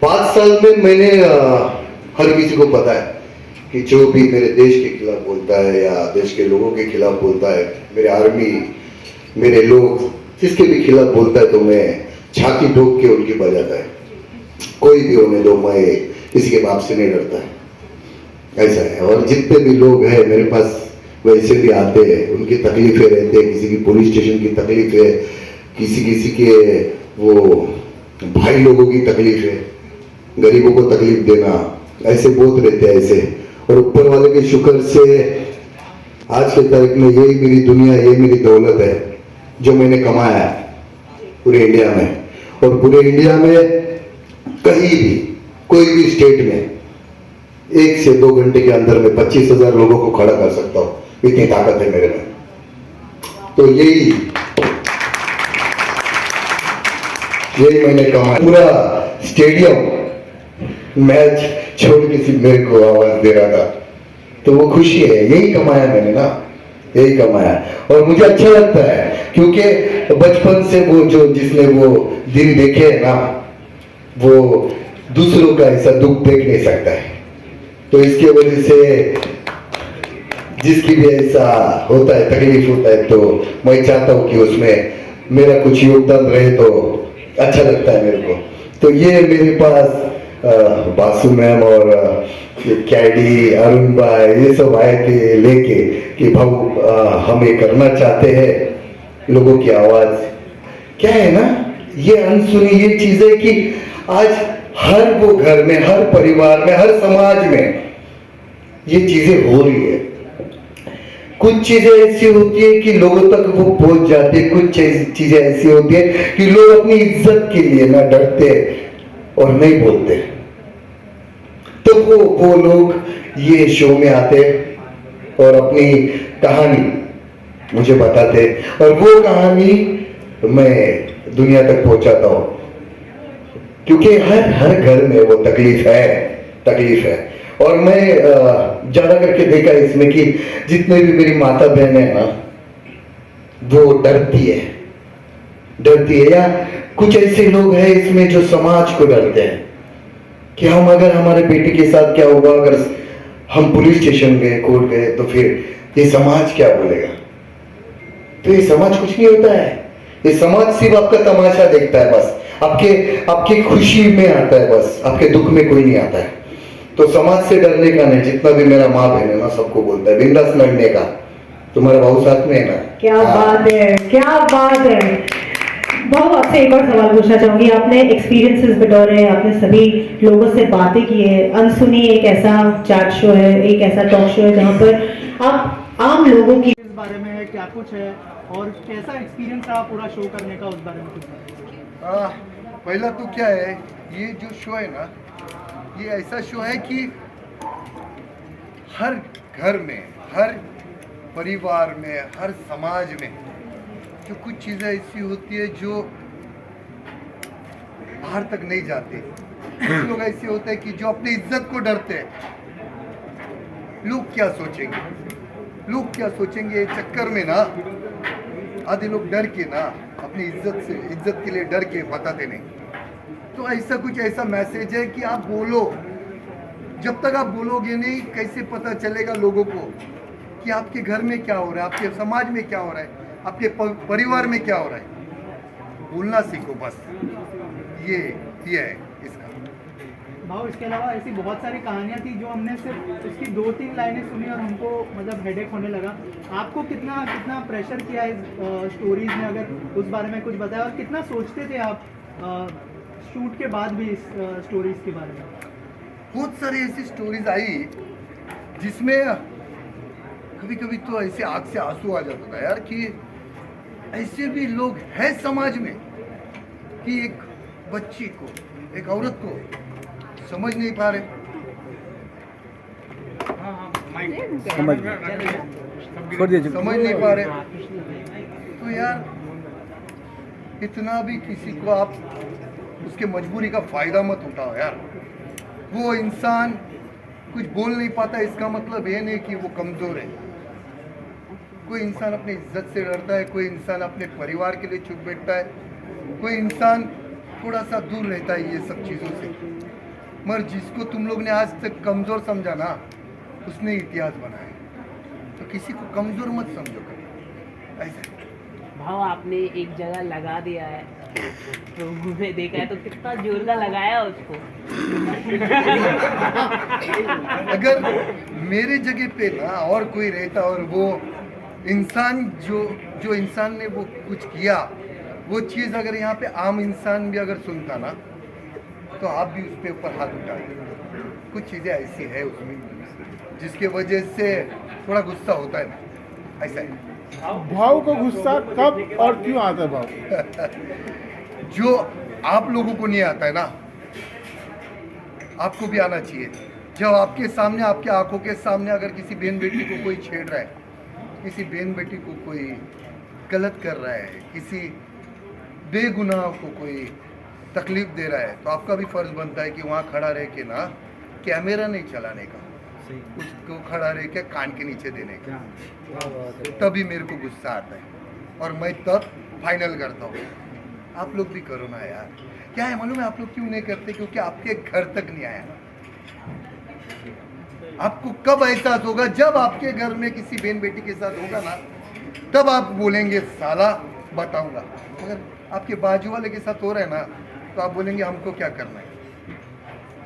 5 साल में मैंने हर किसी को पता है कि जो भी मेरे देश के खिलाफ बोलता है या देश के लोगों के खिलाफ बोलता है, मेरे आर्मी, मेरे लोग जिसके भी खिलाफ बोलता है तो मैं छाती ठोक के उनकी बजाता है। कोई भी होने दो, मैं किसी के बाप से नहीं डरता है, ऐसा है। और जितने भी लोग हैं मेरे पास वैसे भी आते हैं, उनकी तकलीफें रहते हैं, किसी की पुलिस स्टेशन की तकलीफ है, किसी के वो भाई लोगों की तकलीफ है, गरीबों को तकलीफ देना, ऐसे बहुत रहते हैं ऐसे। और ऊपर वाले के शुक्र से आज के तारीख में यही मेरी दुनिया, यही मेरी दौलत है जो मैंने कमाया है पूरे इंडिया में। और पूरे इंडिया में कहीं भी, कोई भी स्टेट में 1 से 2 घंटे के अंदर में 25,000 लोगों को खड़ा कर सकता हूँ, इतनी ताकत है मेरे में। तो यही मैंने कमाया। पूरा स्टेडियम मैच छोड़ के सिर्फ मेरे को आवाज दे रहा था, तो वो खुशी है, यही कमाया मैंने ना, यही कमाया। और मुझे अच्छा लगता है क्योंकि बचपन से वो जो जिसने वो दिन देखे है ना, वो दूसरों का ऐसा दुख देख नहीं सकता है। तो इसके वजह से जिसकी भी ऐसा होता है, तकलीफ होता है, तो मैं चाहता हूँ कि उसमें मेरा कुछ योगदान रहे तो अच्छा लगता है मेरे को। तो ये मेरे पास बासु मैम और कैडी, अरुण भाई, ये सब आए थे लेके कि भाऊ हम ये करना चाहते हैं। लोगों की आवाज क्या है ना, ये अनसुनी ये चीज है कि आज हर वो घर में, हर परिवार में, हर समाज में ये चीजें हो रही है। कुछ चीजें ऐसी होती है कि लोगों तक वो पहुंच जाती है, कुछ चीजें ऐसी होती है कि लोग अपनी इज्जत के लिए ना डरते और नहीं बोलते। तो वो लोग ये शो में आते और अपनी कहानी मुझे बताते, और वो कहानी मैं दुनिया तक पहुंचाता हूं, क्योंकि हर घर में वो तकलीफ है। और मैं ज्यादा करके देखा इसमें कि जितने भी मेरी माता बहन है ना, वो डरती है, या कुछ ऐसे लोग हैं इसमें जो समाज को डरते हैं कि हम अगर हमारे बेटे के साथ क्या होगा, अगर हम पुलिस स्टेशन गए, कोर्ट गए, तो फिर ये समाज क्या बोलेगा। तो ये समाज कुछ नहीं होता है, ये समाज सिर्फ आपका तमाशा देखता है, बस आपके खुशी में आता है, बस आपके दुख में कोई नहीं आता है। तो समाज से डरने का नहीं, जितना भी मेरा माँ बहन है ना, सबको बोलता है बिंदास लड़ने का, तुम्हारा भाऊ साथ में है ना। क्या बात है, क्या बात है। भाऊ, आपसे एक और सवाल पूछना चाहूंगी। आपने एक्सपीरियंसेस बटोरे, आपने सभी लोगों से बातें की है। अनसुनी एक ऐसा चैट शो है, एक ऐसा टॉक शो है जहाँ पर आप आम लोगों की इस बारे में है, क्या कुछ है और कैसा एक्सपीरियंस रहा पूरा शो करने का, उस बारे में कुछ बताइए। पहला तो क्या है, ये जो शो है ना, ये ऐसा शो है कि हर घर में, हर परिवार में, हर समाज में जो कुछ चीज़ें ऐसी होती है जो बाहर तक नहीं जाती। कुछ लोग ऐसे होते हैं कि जो अपनी इज्जत को डरते हैं। लोग क्या सोचेंगे इस चक्कर में ना, आधे लोग डर के ना अपनी इज्जत के लिए डर के बताते नहीं। तो ऐसा मैसेज है कि आप बोलो, जब तक आप बोलोगे नहीं कैसे पता चलेगा लोगों को कि आपके घर में क्या हो रहा है, आपके समाज में क्या हो रहा है, आपके परिवार में क्या हो रहा है। बोलना सीखो, बस ये है इसका। भाव, इसके अलावा ऐसी बहुत सारी कहानियाँ थी जो हमने सिर्फ उसकी 2-3 लाइनें सुनी और हमको मतलब हेडेक होने लगा। आपको कितना प्रेशर किया इस स्टोरीज ने, अगर उस बारे में कुछ बताया, और कितना सोचते थे आप शूट के बाद भी इस स्टोरीज के बारे में। बहुत सारी ऐसी स्टोरीज आई जिसमें कभी कभी तो ऐसे आँख से आंसू आ जाता था यार, कि ऐसे भी लोग हैं समाज में कि एक बच्ची को, एक औरत को समझ नहीं पा रहे। समझ नहीं पा रहे। तो यार इतना भी किसी को आप उसके मजबूरी का फायदा मत उठाओ यार। वो इंसान कुछ बोल नहीं पाता, इसका मतलब ये नहीं कि वो कमजोर है। कोई इंसान अपनी इज्जत से डरता है, कोई इंसान अपने परिवार के लिए चुप बैठता है, कोई इंसान थोड़ा सा दूर रहता है ये सब चीज़ों से। मगर जिसको तुम लोग ने आज तक कमज़ोर समझा ना, उसने इतिहास बनाया। तो किसी को कमज़ोर मत समझो कभी, ऐसा। भाव आपने एक जगह लगा दिया है, तो मैंने देखा है, तो कितना जोर का लगाया उसको। अगर मेरे जगह पे ना और कोई रहता और वो इंसान जो इंसान ने वो कुछ किया, वो चीज़ अगर यहाँ पे आम इंसान भी अगर सुनता ना, तो आप भी उस पे ऊपर हाथ उठाते। कुछ चीज़ें ऐसी है उसमें जिसके वजह से थोड़ा गुस्सा होता है ना, ऐसा है। भाव को गुस्सा कब और क्यों आता है भाव? जो आप लोगों को नहीं आता है ना, आपको भी आना चाहिए। जब आपके सामने, आपके आंखों के सामने अगर किसी बहन बेटी को कोई छेड़ रहा है, किसी बहन बेटी को कोई गलत कर रहा है, किसी बेगुनाह को कोई तकलीफ दे रहा है, तो आपका भी फर्ज बनता है कि वहाँ खड़ा रह के ना, कैमरा नहीं चलाने का, उसको खड़ा रह के कान के नीचे देने का। तभी मेरे को गुस्सा आता है और मैं तब फाइनल करता हूँ। आप लोग भी करो ना यार। क्या है मालूम है आप लोग क्यों नहीं करते? क्योंकि आपके घर तक नहीं आया ना। आपको कब एहसास होगा? जब आपके घर में किसी बहन बेटी के साथ होगा ना, तब आप बोलेंगे साला बताऊंगा। अगर आपके बाजू वाले के साथ हो रहा है ना, तो आप बोलेंगे हमको क्या करना है।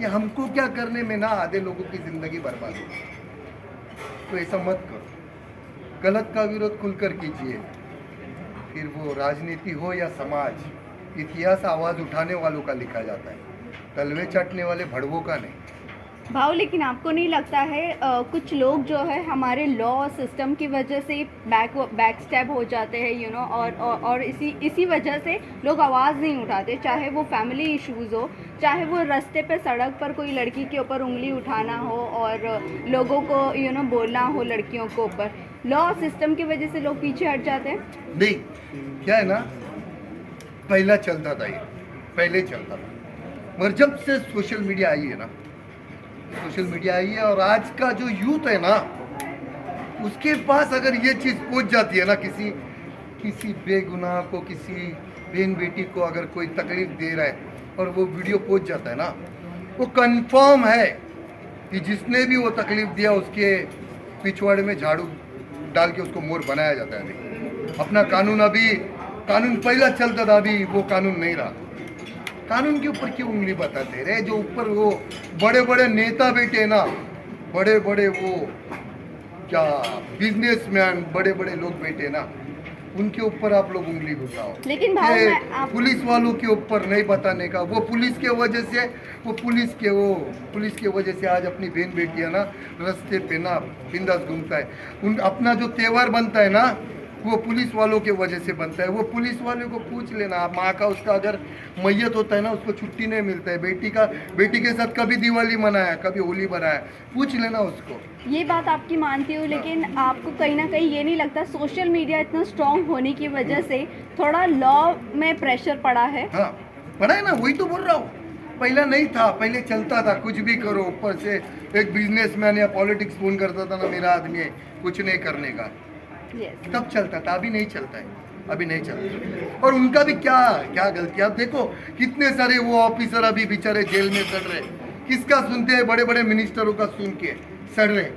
ये हमको क्या करने में ना आधे लोगों की जिंदगी बर्बाद हो। तो ऐसा मत करो। गलत का विरोध खुलकर कीजिए, फिर वो राजनीति हो या समाज। इतिहास आवाज़ उठाने वालों का लिखा जाता है, तलवे चाटने वाले भड़वों का नहीं। भाव, लेकिन आपको नहीं लगता है कुछ लोग जो है हमारे लॉ सिस्टम की वजह से बैक स्टेप हो जाते हैं, यू नो, और इसी वजह से लोग आवाज़ नहीं उठाते, चाहे वो फैमिली इश्यूज़ हो, चाहे वो रास्ते पे सड़क पर कोई लड़की के ऊपर उंगली उठाना हो और लोगों को यू नो बोलना हो लड़कियों के ऊपर। लॉ सिस्टम की वजह से लोग पीछे हट जाते हैं। नहीं, क्या है ना, पहला चलता था ये, पहले चलता था, मगर जब से सोशल मीडिया आई है ना, सोशल मीडिया आई है और आज का जो यूथ है ना, उसके पास अगर ये चीज़ पहुंच जाती है ना, किसी बेगुनाह को, किसी बहन बेटी को अगर कोई तकलीफ दे रहा है और वो वीडियो पहुंच जाता है ना, वो कंफर्म है कि जिसने भी वो तकलीफ दिया उसके पिछवाड़े में झाड़ू डाल के उसको मोर बनाया जाता है। अभी अपना कानून पहला चलता था, अभी वो कानून नहीं रहा। कानून के ऊपर क्यों उंगली बताते रहे? जो ऊपर वो बड़े बड़े नेता बैठे ना, बड़े बड़े वो क्या बिजनेसमैन, बड़े बड़े लोग बैठे ना, उनके ऊपर आप लोग उंगली घुसाओ। लेकिन भाव ये में आप पुलिस वालों के ऊपर नहीं बताने का। वो पुलिस के वजह से आज अपनी बहन बेटियां ना रास्ते पे ना बिंदास घूमता है। उन अपना जो त्योहार बनता है ना, वो पुलिस वालों के वजह से बनता है। वो पुलिस वाले को पूछ लेना, माँ का उसका अगर मैयत होता है ना, उसको छुट्टी नहीं मिलता है। बेटी के साथ कभी दिवाली मनाया, कभी होली मनाया, पूछ लेना उसको। ये बात आपकी मानती हूँ, लेकिन आपको कहीं ना कहीं ये नहीं लगता सोशल मीडिया इतना स्ट्रांग होने की वजह से थोड़ा लॉ में प्रेशर पड़ा है? हाँ, पड़ा है ना, वही तो बोल रहा हूँ। पहला नहीं था, पहले चलता था कुछ भी करो, ऊपर से एक बिजनेसमैन या पॉलिटिक्स फोन करता था ना, मेरा आदमी है कुछ नहीं करने का, तब चलता था। अभी नहीं चलता है, अभी नहीं चलता। और उनका भी क्या गलती। आप देखो कितने सारे वो ऑफिसर अभी बेचारे जेल में सड़ रहे। किसका सुनते हैं? बड़े बड़े मिनिस्टरों का सुन के सड़ रहे।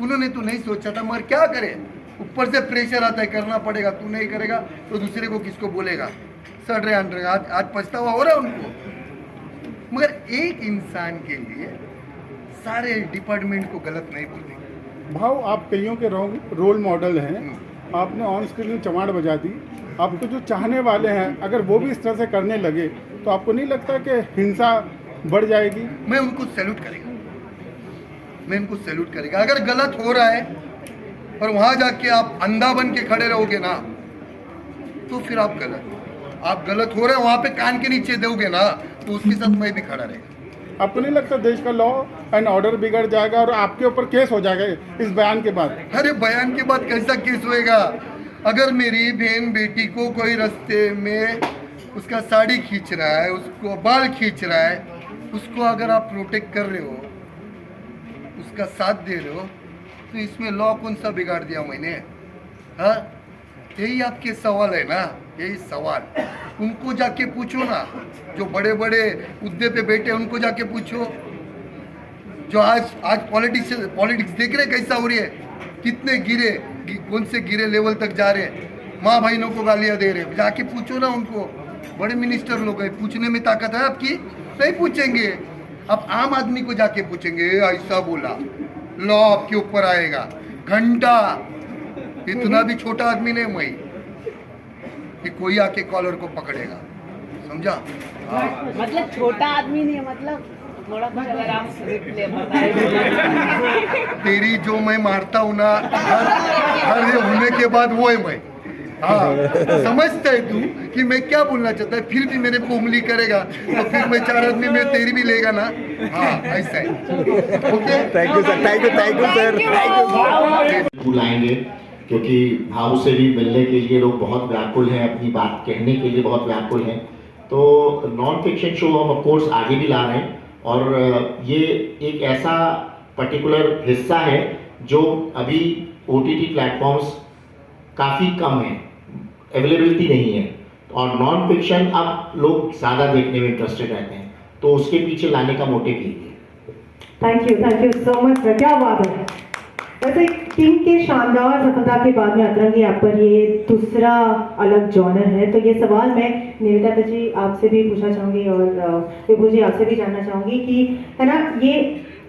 उन्होंने तो नहीं सोचा था, मगर क्या करे, ऊपर से प्रेशर आता है, करना पड़ेगा। तू नहीं करेगा तो दूसरे को किसको बोलेगा? सड़ रहे अंडर। आज पछतावा हो रहा है उनको। मगर एक इंसान के लिए सारे डिपार्टमेंट को गलत नहीं बोलते। भाव, आप कईयों के रोल मॉडल हैं। आपने ऑन स्क्रीन चमाड़ बजा दी। आपको जो चाहने वाले हैं, अगर वो भी इस तरह से करने लगे, तो आपको नहीं लगता कि हिंसा बढ़ जाएगी? मैं उनको सैल्यूट करेगा। अगर गलत हो रहा है और वहां जाके आप अंधा बन के खड़े रहोगे ना, तो फिर आप गलत हो रहे हैं, वहां पे कान के नीचे दोगे ना, तो उसके साथ मैं भी खड़ा रहेगा। आपको नहीं लगता देश का लॉ एंड ऑर्डर बिगड़ जाएगा और आपके ऊपर केस हो जाएगा इस बयान के बाद? अरे बयान के बाद कैसा केस होएगा? अगर मेरी बहन बेटी को कोई रास्ते में उसका साड़ी खींच रहा है, उसको बाल खींच रहा है, उसको अगर आप प्रोटेक्ट कर रहे हो, उसका साथ दे रहे हो, तो इसमें लॉ कौन सा बिगाड़ दिया मैंने? हाँ, यही आपके सवाल है ना, यही सवाल। उनको जाके पूछो ना, जो बड़े बड़े मुद्दे पे बैठे, उनको जाके पूछो। जो आज पॉलिटिक्स देख रहे कैसा हो रही है, कितने गिरे, कौन से गिरे लेवल तक जा रहे हैं, माँ बहनों को गालियाँ दे रहे हैं। जाके पूछो ना उनको, बड़े मिनिस्टर लोग हैं, पूछने में ताकत है आपकी? नहीं पूछेंगे। अब आम आदमी को जाके पूछेंगे, ऐसा बोला, लॉ आपके ऊपर आएगा, घंटा। इतना भी छोटा आदमी नहीं मैं कि कोई आके कॉलर को पकड़ेगा, समझा? मतलब छोटा आदमी नहीं है, मतलब थोड़ा कुछ अगर आप तेरी जो मैं मारता हूँ ना, हर ये होने के बाद वो है मैं। हाँ, समझता है तू कि मैं क्या बोलना चाहता है, फिर भी मेरे को उंगली करेगा तो फिर मैं 4 आदमी में तेरी भी लेगा ना। हाँ, ऐसा है। Okay, thank you sir, thank you sir. बुलाएंगे क्योंकि भाव से भी मिलने के लिए लोग बहुत व्याकुल हैं, अपनी बात कहने के लिए बहुत व्याकुल हैं। तो नॉन फिक्शन शो हम ऑफ कोर्स आगे भी ला रहे हैं, और ये एक ऐसा पर्टिकुलर हिस्सा है जो अभी OTT प्लेटफॉर्म्स काफ़ी कम है, अवेलेबिलिटी नहीं है, और नॉन फिक्शन अब लोग ज़्यादा देखने में इंटरेस्टेड रहते हैं, तो उसके पीछे लाने का मोटिव यही है। Thank you so much sir, क्या बात है। वैसे टीम के शानदार सफलता के बाद में अतरंगी आप पर ये दूसरा अलग जॉनर है, तो ये सवाल मैं निवेदिता जी आपसे भी पूछना चाहूँगी और विभू जी आपसे भी जानना चाहूँगी कि है ना, ये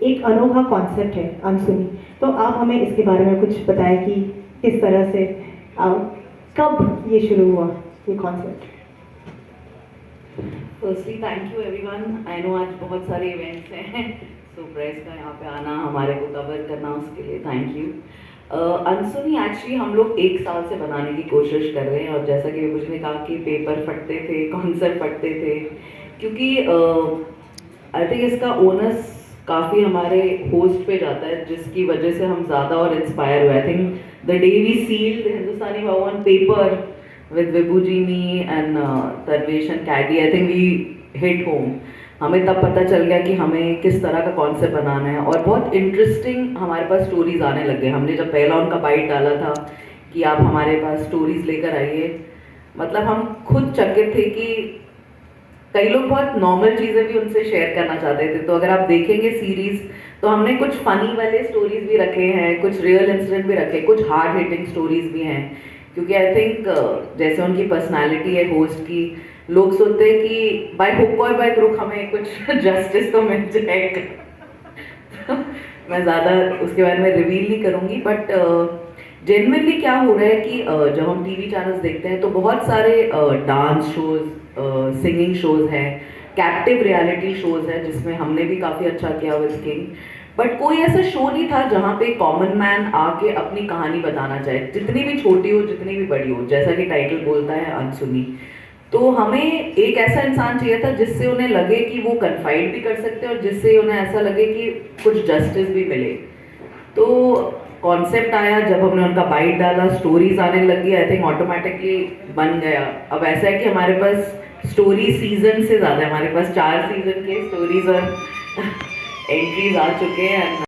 एक अनोखा कॉन्सेप्ट है अनसुनी, तो आप हमें इसके बारे में कुछ बताएं कि किस तरह से कब ये शुरू हुआ ये concept. Firstly thank you everyone. I know आज बहुत सारे इवेंट्स हैं, सो प्रेस का यहाँ पे आना, हमारे को कवर करना, उसके लिए थैंक यू। अनसुनी एक्चुअली हम लोग 1 साल से बनाने की कोशिश कर रहे हैं, और जैसा कि विभू जी ने कहा कि पेपर फटते थे, कॉन्सेप्ट फटते थे, क्योंकि आई थिंक इसका ओनस काफ़ी हमारे होस्ट पे जाता है, जिसकी वजह से हम ज़्यादा और इंस्पायर हुए। I think the day we sealed Hindustani भाव on paper with Vibhu ji, me and Tarvesh and Caddy, I think we hit home. हमें तब पता चल गया कि हमें किस तरह का कॉन्सेप्ट बनाना है, और बहुत इंटरेस्टिंग हमारे पास स्टोरीज आने लग गए। हमने जब पहला उनका बाइट डाला था कि आप हमारे पास स्टोरीज लेकर आइए, मतलब हम खुद चकित थे कि कई लोग बहुत नॉर्मल चीज़ें भी उनसे शेयर करना चाहते थे। तो अगर आप देखेंगे सीरीज, तो हमने कुछ फनी वाले स्टोरीज भी रखे हैं, कुछ रियल इंसिडेंट भी रखे, कुछ हार्ड हिटिंग स्टोरीज भी हैं, क्योंकि आई थिंक जैसे उनकी पर्सनालिटी है होस्ट की, लोग सोचते हैं कि बाय हुक और बाय क्रुक हमें कुछ जस्टिस तो मिल जाएगा। मैं ज़्यादा उसके बारे में रिवील नहीं करूँगी, बट जेन्युइनली क्या हो रहा है कि जब हम टीवी चैनल्स देखते हैं तो बहुत सारे डांस शोज, सिंगिंग शोज हैं, कैप्टिव रियलिटी शोज हैं, जिसमें हमने भी काफ़ी अच्छा किया विद किंग, बट कोई ऐसा शो नहीं था जहाँ पे कॉमन मैन आके अपनी कहानी बताना चाहे, जितनी भी छोटी हो, जितनी भी बड़ी हो, जैसा कि टाइटल बोलता है अनसुनी। तो हमें एक ऐसा इंसान चाहिए था जिससे उन्हें लगे कि वो कन्फाइड भी कर सकते हैं, और जिससे उन्हें ऐसा लगे कि कुछ जस्टिस भी मिले। तो कॉन्सेप्ट आया, जब हमने उनका बाइट डाला, स्टोरीज आने लगी, आई थिंक ऑटोमेटिकली बन गया। अब ऐसा है कि हमारे पास स्टोरी सीजन से ज़्यादा है, हमारे पास 4 सीजन के स्टोरीज और एंट्रीज आ चुके हैं।